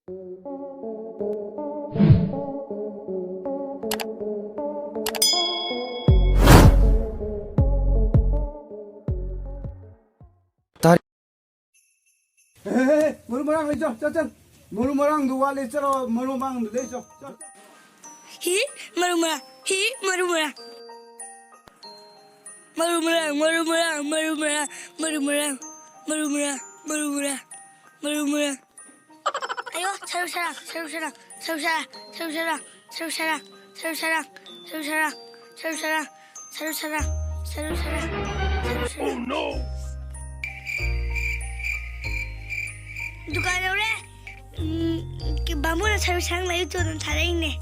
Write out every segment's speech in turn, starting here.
Muru marang le cho. Muru marang dua le cho, muru marang le cho. Hi, muru marang. Hi, muru marang. Muru marang, muru marang, muru marang, muru marang, muru marang, muru marang, muru marang. Ayo, seru sarang, seru sarang, seru sarang, seru sarang, seru sarang, seru sarang, seru sarang, seru sarang, seru sarang, seru sarang, seru sarang. Oh no! Dukaan ulit. Bambu na seru sarang na ito ng taray ni.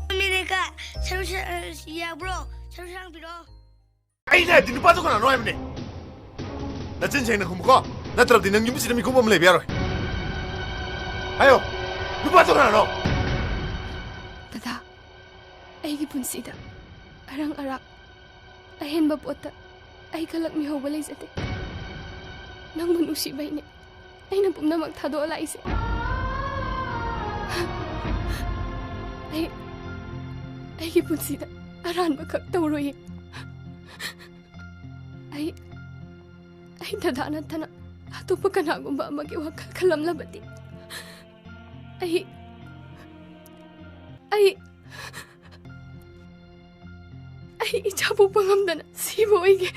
Pamili ka, seru sarang, yeah bro, seru sarang piro. Ay na, dinupasok ko na, ano ayaw ni? Natsinsay na kumuko. Natrap din ang yung sinami ko mamlay, biyaro. Ayo, dinupasok na, ano? Dada, aigi punsida, arang-arak, ahen bapota, ay kalak mi hawalay zate. Nang manusibay ni, ay napum na magtado ala isi. Aigi punsida, aran bakak tawroy. Ay dadaanan ta na ato pa kanagong ba mag-iwag kalamlabati. Ay ichapo pangamda na sibo ige.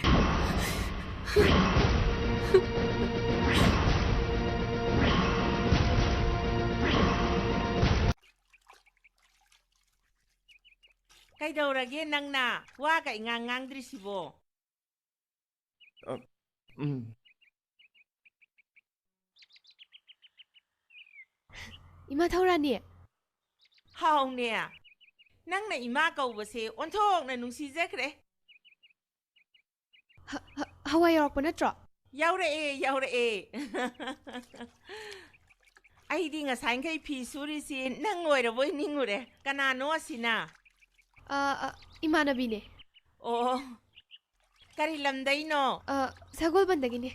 Kaidaurage nang na, wa ka ingangang diri sibo. Ima thaurani. Haw ne. Nang na ima kaubase onthok na nungsijekre. Hawa yorokpo natro? Yaure. Ai di ngasai kai phi suri si nang oiraboi ningure. Kanano asina? Imanabi ne. Oh. Kari lamdai no? Sagol bandagi ne.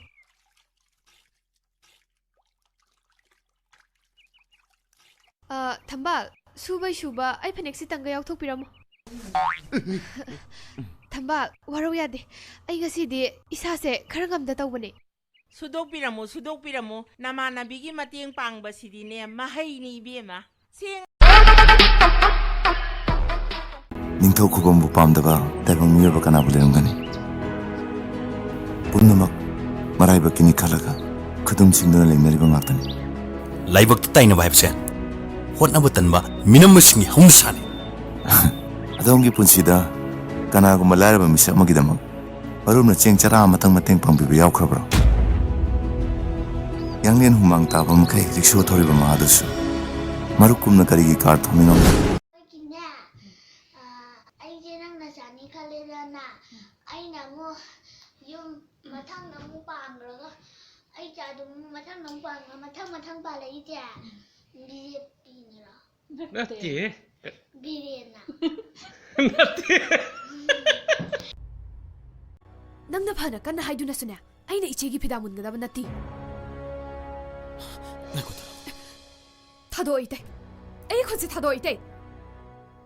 Thambal, suba, ay paneksi tangga yaukthok piramo. Thambal, waraw yade. Ay ngasi di isase karangamda tawbane. Sudok piramo. Namanabigi matiang pangba sidi ne mahay ni ibema. Sing Ningthau khubambu pamdba taibang miyaba kanabu lerangani. Punnamak maraiba kini khalaga khudum singduna lengnariba ngakhtani. Laibak taina haibse hotnaba tanba minambasingi haumsani. Adongi punsida kanaguma lairaba misa amagidamak marumna chengchara matang pangbiba yaukhrabro. Yanglen humang taba makai riksho thoriba mahadusu marukumna karigi kar thominongla. Natti? Birena. Natti? Nang naphana kan na haiduna suna. Ay na ichegi pidamun gadaba natti. Thado ite. Ay khonsi thado ite.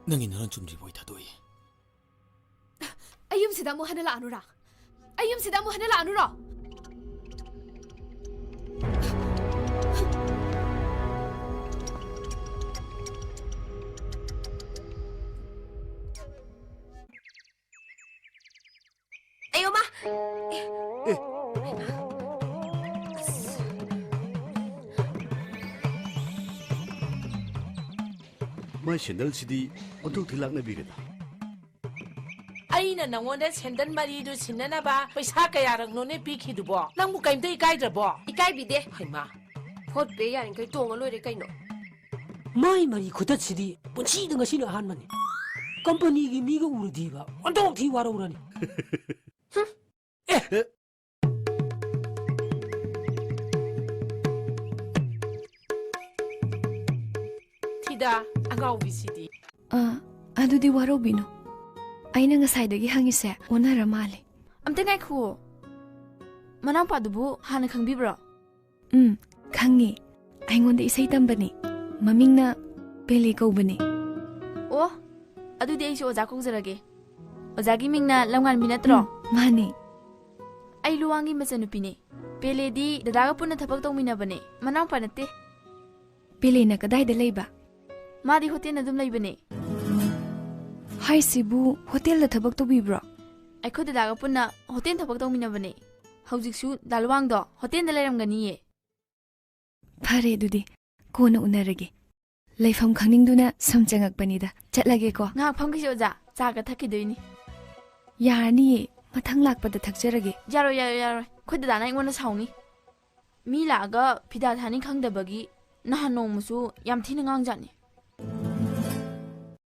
Nangi naran chumri boy thadoi. Ayum sida mo hanala anura. Ayo ma. My sandal city untuk tilak na birida. Aina nangonda sandal marido sinanaba paisa kayarang none piki dubo. Nang mo kaimta ikaidabo. Ikaibide. Haima. Hot be yarin kay tonga loire kay no. Mai mari khudat sidi punchi danga sina han mani. Company gi miga urdiba. Ontok thi wara urani. Tida angau bisidi. Adudi waro bino. Aina ngasaidagi hangise onara male. Amte ngaiku. Manang padubu hana khangbibro. Khangi. ꯑꯩꯉꯣꯟꯗ ꯏꯁꯩ ꯇꯝꯕꯅꯤ ꯃꯃꯤꯡꯅ ꯄꯦꯂꯦ ꯀꯧꯕꯅꯤ ꯑꯣ ꯑꯗꯨꯗꯤ ꯑꯩꯁꯨ ꯑꯣꯖꯥ ꯀꯧꯖꯔꯒꯦ ꯑꯣꯖꯥꯒꯤ ꯃꯤꯡꯅ ꯂꯝꯉꯥꯟꯕꯤ ꯅꯠꯇ꯭ꯔꯣ ꯃꯥꯅꯤ ꯑꯩ ꯂꯨꯋꯥꯡꯒꯤ ꯃꯆꯥꯅꯨꯄꯤꯅꯦ ꯄꯦꯂꯦꯗꯤ ꯗꯗꯥꯒ ꯄꯨꯟꯅ ꯊꯕꯛ ꯇꯧꯃꯤꯟꯅꯕꯅꯦ ꯃꯅꯥꯎꯄꯥ ꯅꯠꯇꯦ ꯄꯦꯂꯦꯅ ꯀꯗꯥꯏꯗ ꯂꯩꯕ ꯃꯥꯗꯤ ꯍꯣꯇꯦꯜꯗ ꯑꯗꯨꯝ ꯂꯩꯕꯅꯦ ꯍꯥꯏꯁꯤꯕꯨ ꯍꯣꯇꯦꯜꯗ ꯊꯕꯛ ꯇꯧꯕꯤꯕ꯭ꯔꯣ ꯑꯩꯈꯣꯏ ꯗꯗꯥꯒ ꯄꯨꯟꯅ ꯍꯣꯇꯦꯜ ꯊꯕꯛ ꯇꯧꯃꯤꯟꯅꯕꯅꯦ ꯍꯧꯖꯤꯛꯁꯨ ꯗꯥ ꯂꯨꯋꯥꯡꯗꯣ ꯍꯣꯇꯦꯜꯗ ꯂꯩꯔꯝꯒꯅꯤꯌꯦ ꯐꯔꯦ ꯑꯗꯨꯗꯤ ꯀꯣꯟꯅ ꯎꯅꯔꯒꯦ ꯂꯩꯐꯝ ꯈꯪꯅꯤꯡꯗꯨꯅ ꯁꯨꯝ ꯆꯪꯉꯛꯄꯅꯤꯗ ꯆꯠꯂꯒꯦꯀꯣ ꯉꯥꯏꯍꯥꯛ ꯐꯝꯈꯤꯁꯤ ꯑꯣꯖꯥ ꯆꯥꯒ ꯊꯛꯈꯤꯗꯣꯏꯅꯤ ꯌꯥꯔꯅꯤꯌꯦ ꯃꯊꯪ ꯂꯥꯛꯄꯗ ꯊꯛꯆꯔꯒꯦ ꯌꯥꯔꯣꯏ ꯑꯩꯈꯣꯏ ꯗꯗꯥꯅ ꯑꯩꯉꯣꯟꯗ ꯁꯥꯎꯅꯤ ꯃꯤ ꯂꯥꯛꯑꯒ ꯐꯤꯗꯥ ꯊꯥꯅꯤ ꯈꯪꯗꯕꯒꯤ ꯅꯍꯥꯟ ꯅꯣꯡꯃꯁꯨ ꯌꯥꯝ ꯊꯤꯅ ꯉꯥꯡꯖꯥꯠꯅꯤ